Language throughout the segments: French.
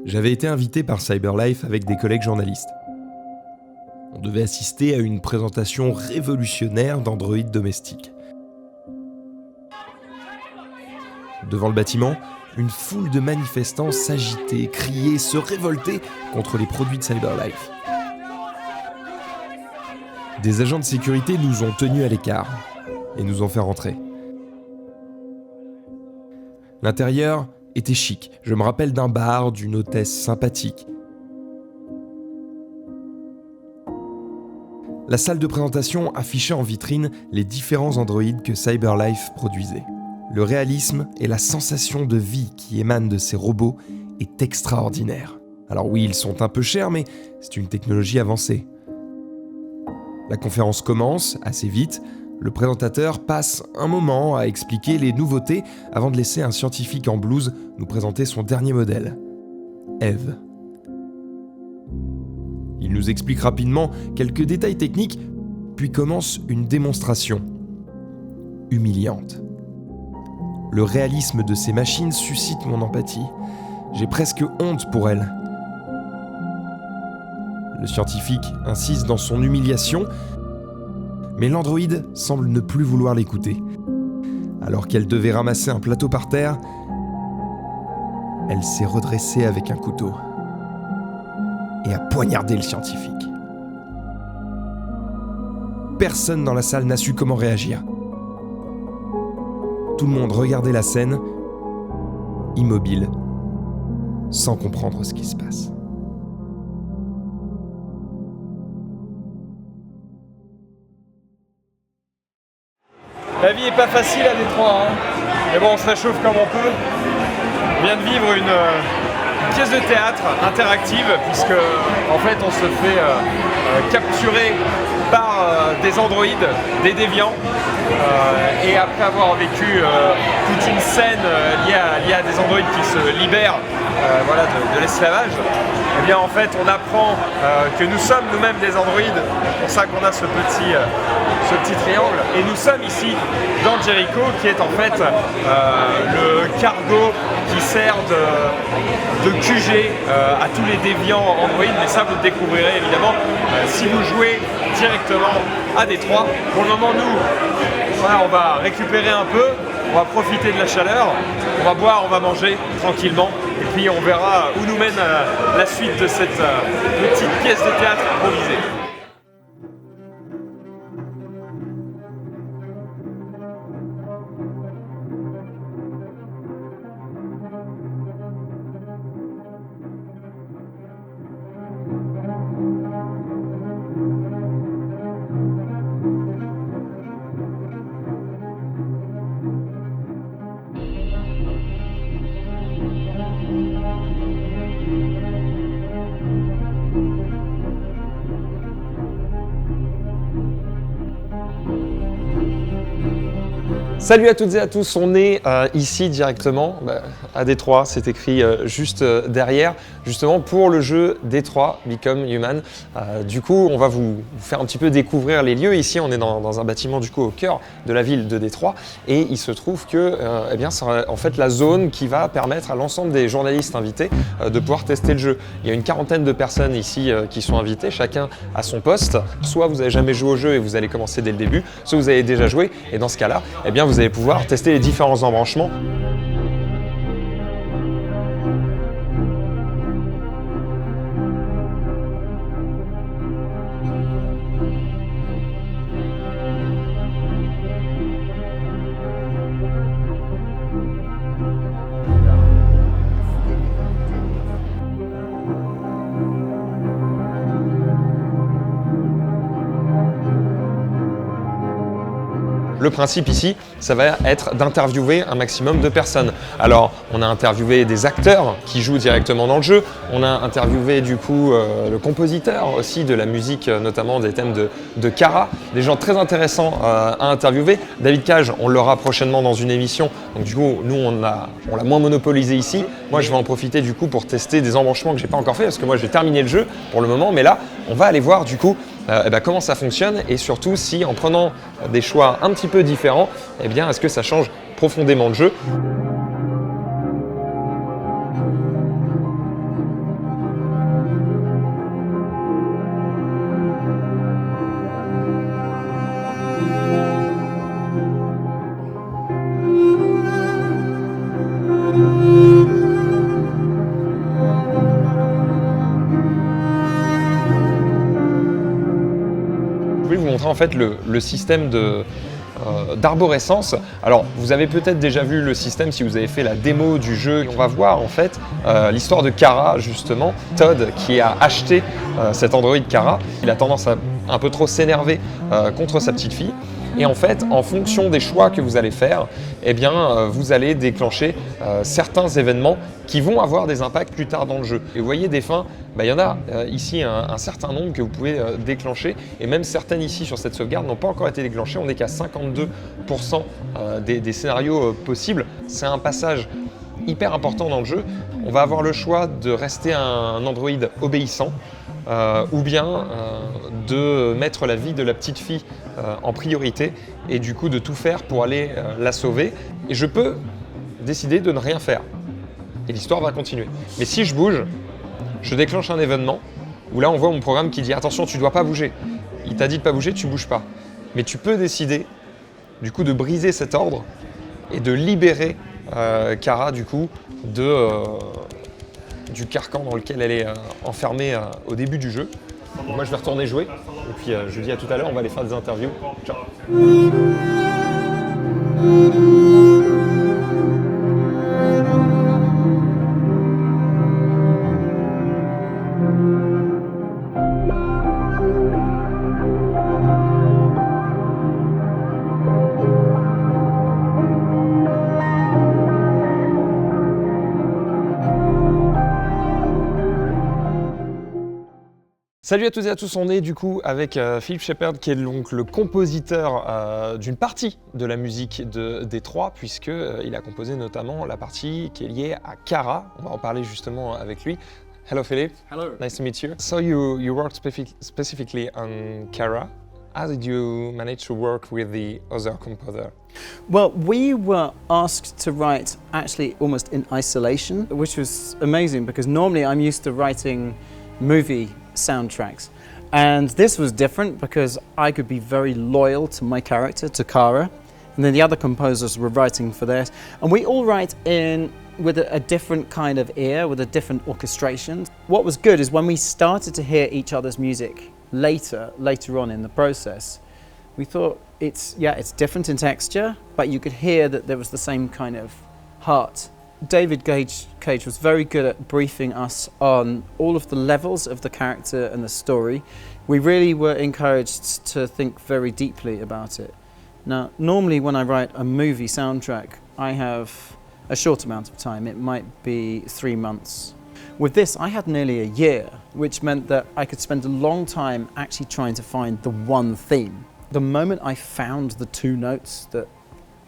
J'avais été invité par CyberLife avec des collègues journalistes. On devait assister à une présentation révolutionnaire d'Android domestique. Devant le bâtiment, une foule de manifestants s'agitaient, criaient, se révoltaient contre les produits de CyberLife. Des agents de sécurité nous ont tenus à l'écart et nous ont fait rentrer. L'intérieur était chic. Je me rappelle d'un bar, d'une hôtesse sympathique. La salle de présentation affichait en vitrine les différents androïdes que CyberLife produisait. Le réalisme et la sensation de vie qui émanent de ces robots est extraordinaire. Alors oui, ils sont un peu chers, mais c'est une technologie avancée. La conférence commence assez vite. Le présentateur passe un moment à expliquer les nouveautés avant de laisser un scientifique en blouse nous présenter son dernier modèle, Eve. Il nous explique rapidement quelques détails techniques, puis commence une démonstration humiliante. Le réalisme de ces machines suscite mon empathie. J'ai presque honte pour elles. Le scientifique insiste dans son humiliation, mais l'androïde semble ne plus vouloir l'écouter. Alors qu'elle devait ramasser un plateau par terre, elle s'est redressée avec un couteau et a poignardé le scientifique. Personne dans la salle n'a su comment réagir. Tout le monde regardait la scène, immobile, sans comprendre ce qui se passe. La vie est pas facile à Détroit, mais bon, on se réchauffe comme on peut. On vient de vivre une pièce de théâtre interactive, puisque en fait on se fait capturer par des androïdes, des déviants, et après avoir vécu toute une scène liée à des androïdes qui se libèrent de l'esclavage, eh bien en fait on apprend que nous sommes nous-mêmes des androïdes. C'est pour ça qu'on a ce petit triangle, et nous sommes ici dans Jericho, qui est en fait le cargo qui sert de QG à tous les déviants Android, mais ça vous le découvrirez évidemment si vous jouez directement à Détroit. Pour le moment, nous, on va récupérer un peu, on va profiter de la chaleur, on va boire, on va manger tranquillement, et puis on verra où nous mène la suite de cette petite pièce de théâtre improvisée. Salut à toutes et à tous, on est ici directement à Détroit, c'est écrit juste derrière, justement pour le jeu Détroit Become Human. Du coup, on va vous faire un petit peu découvrir les lieux. Ici, on est dans un bâtiment du coup au cœur de la ville de Détroit, et il se trouve que c'est en fait la zone qui va permettre à l'ensemble des journalistes invités de pouvoir tester le jeu. Il y a une quarantaine de personnes ici qui sont invitées, chacun à son poste. Soit vous n'avez jamais joué au jeu et vous allez commencer dès le début, soit vous avez déjà joué, et dans ce cas-là, vous allez pouvoir tester les différents embranchements. Le principe ici, ça va être d'interviewer un maximum de personnes. Alors, on a interviewé des acteurs qui jouent directement dans le jeu. On a interviewé du coup le compositeur aussi de la musique, notamment des thèmes de Kara. Des gens très intéressants à interviewer. David Cage, on l'aura prochainement dans une émission. Donc du coup, nous, on l'a moins monopolisé ici. Moi, je vais en profiter du coup pour tester des embranchements que j'ai pas encore fait, parce que moi, j'ai terminé le jeu pour le moment. Mais là, on va aller voir du coup comment ça fonctionne, et surtout si en prenant des choix un petit peu différents, est-ce que ça change profondément le jeu. voulais vous montrer en fait le système d'arborescence. Alors vous avez peut-être déjà vu le système si vous avez fait la démo du jeu. On va voir en fait l'histoire de Kara justement. Todd qui a acheté cet Android Kara, il a tendance à un peu trop s'énerver contre sa petite fille. Et en fait, en fonction des choix que vous allez faire, eh bien, vous allez déclencher certains événements qui vont avoir des impacts plus tard dans le jeu. Et vous voyez des fins, il y en a ici un certain nombre que vous pouvez déclencher, et même certaines ici sur cette sauvegarde n'ont pas encore été déclenchées. On n'est qu'à 52% des scénarios possibles. C'est un passage hyper important dans le jeu. On va avoir le choix de rester un Android obéissant, ou bien de mettre la vie de la petite fille en priorité et du coup de tout faire pour aller la sauver. Et je peux décider de ne rien faire. Et l'histoire va continuer. Mais si je bouge, je déclenche un événement où là on voit mon programme qui dit attention, tu ne dois pas bouger. Il t'a dit de ne pas bouger, tu ne bouges pas. Mais tu peux décider du coup de briser cet ordre et de libérer Kara du coup du carcan dans lequel elle est enfermée au début du jeu. Donc moi je vais retourner jouer et puis je vous dis à tout à l'heure, on va aller faire des interviews. Ciao. Salut à toutes et à tous, on est du coup avec Philip Shepherd qui est donc le compositeur d'une partie de la musique de Détroit puisque il a composé notamment la partie qui est liée à Kara. On va en parler justement avec lui. Hello Philip. Hello. Nice to meet you. So you worked specifically on Kara. How did you manage to work with the other composer? Well, we were asked to write actually almost in isolation, which was amazing because normally I'm used to writing movie soundtracks. And this was different because I could be very loyal to my character, to Kara, and then the other composers were writing for theirs. And we all write in with a different kind of ear, with a different orchestration. What was good is when we started to hear each other's music later on in the process, we thought it's different in texture, but you could hear that there was the same kind of heart. David Cage was very good at briefing us on all of the levels of the character and the story. We really were encouraged to think very deeply about it. Now, normally when I write a movie soundtrack, I have a short amount of time. It might be 3 months. With this, I had nearly a year, which meant that I could spend a long time actually trying to find the one theme. The moment I found the 2 notes that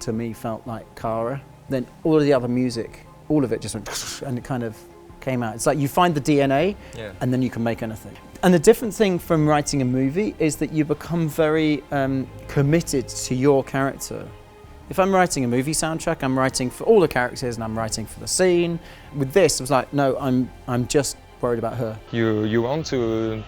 to me felt like Kara, then all of the other music, all of it just went and it kind of came out. It's like you find the DNA and then you can make anything. And the different thing from writing a movie is that you become very committed to your character. If I'm writing a movie soundtrack, I'm writing for all the characters and I'm writing for the scene. With this, it was like, no, I'm just worried about her. You want to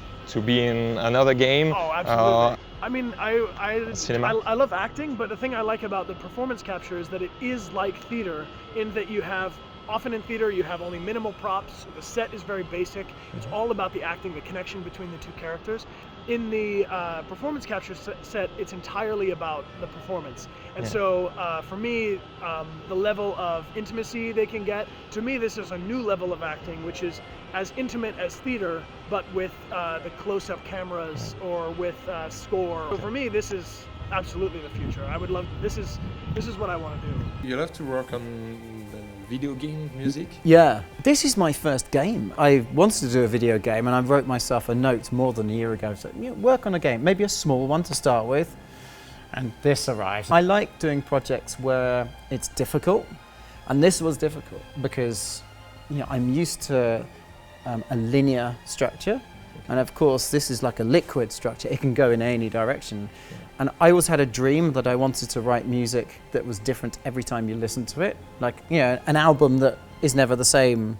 be in another game? Oh, absolutely. I mean, I love acting, but the thing I like about the performance capture is that it is like theater in that you have, often in theater, you have only minimal props. The set is very basic. It's all about the acting, the connection between the 2 characters. In the performance capture set, it's entirely about the performance. And so for me, the level of intimacy they can get, to me this is a new level of acting, which is as intimate as theater, but with the close-up cameras or with score. So for me, this is absolutely the future. I would love, this is what I want to do. You love to work on the video game music? Yeah, this is my first game. I wanted to do a video game and I wrote myself a note more than a year ago. So, work on a game, maybe a small one to start with. And this arrived. I like doing projects where it's difficult. And this was difficult because I'm used to a linear structure. And of course, this is like a liquid structure. It can go in any direction. And I always had a dream that I wanted to write music that was different every time you listen to it. Like, an album that is never the same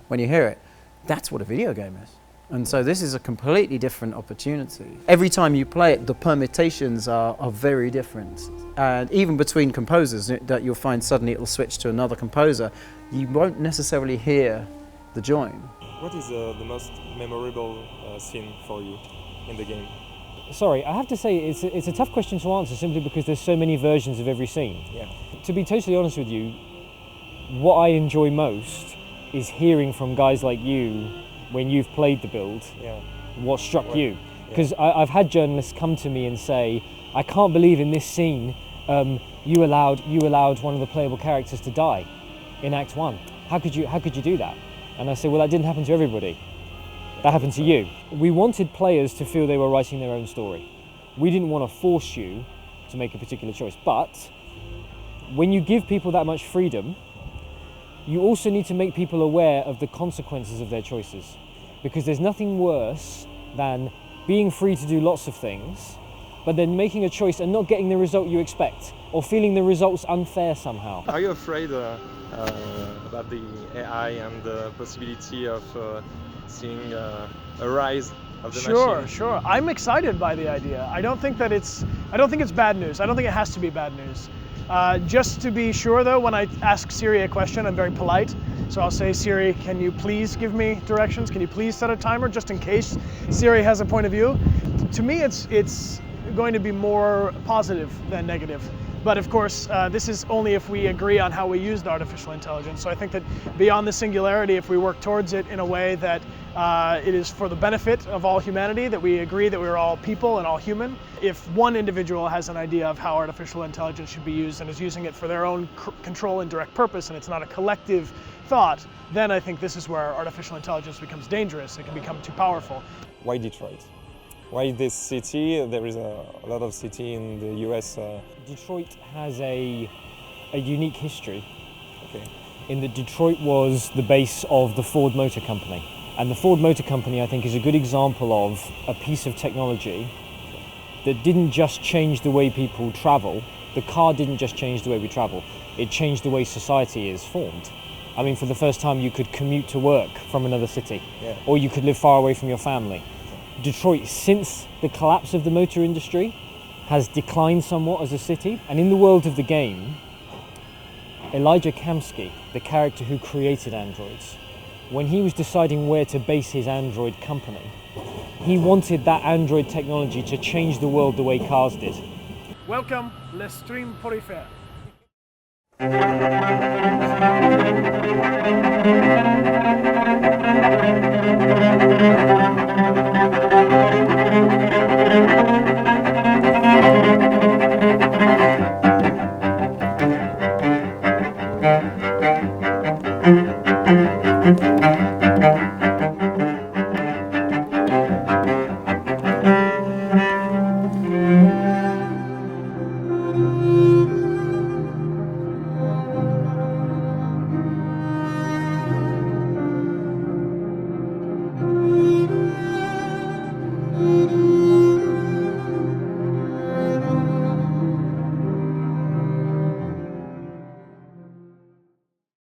when you hear it. That's what a video game is. And so this is a completely different opportunity. Every time you play it, the permutations are very different. And even between composers, that you'll find suddenly it'll switch to another composer. You won't necessarily hear the join. What is the most memorable scene for you in the game? Sorry, I have to say it's a tough question to answer simply because there's so many versions of every scene. Yeah. To be totally honest with you, what I enjoy most is hearing from guys like you when you've played the build, what struck you. Because I've had journalists come to me and say, I can't believe in this scene you allowed one of the playable characters to die in Act 1. How could you do that? And I say, well, that didn't happen to everybody. That happened to you. We wanted players to feel they were writing their own story. We didn't want to force you to make a particular choice. But when you give people that much freedom, you also need to make people aware of the consequences of their choices. Because there's nothing worse than being free to do lots of things, but then making a choice and not getting the result you expect, or feeling the result's unfair somehow. Are you afraid about the AI and the possibility of seeing a rise of the machine? Sure. I'm excited by the idea. I don't think it's bad news. I don't think it has to be bad news. Just to be sure though, when I ask Siri a question, I'm very polite. So I'll say, Siri, can you please give me directions? Can you please set a timer, just in case Siri has a point of view? To me, it's going to be more positive than negative. But of course, this is only if we agree on how we use the artificial intelligence. So I think that beyond the singularity, if we work towards it in a way that it is for the benefit of all humanity, that we agree that we're all people and all human. If one individual has an idea of how artificial intelligence should be used and is using it for their own control and direct purpose, and it's not a collective thought, then I think this is where artificial intelligence becomes dangerous. It can become too powerful. Why Detroit? Why this city? There is a lot of city in the US. Detroit has a unique history. Okay. In that Detroit was the base of the Ford Motor Company. And the Ford Motor Company, I think, is a good example of a piece of technology that didn't just change the way people travel. The car didn't just change the way we travel. It changed the way society is formed. I mean, for the first time, you could commute to work from another city, or you could live far away from your family. Detroit, since the collapse of the motor industry, has declined somewhat as a city. And in the world of the game, Elijah Kamsky, the character who created androids, when he was deciding where to base his android company, he wanted that android technology to change the world the way cars did. Welcome, Le Stream Porifère.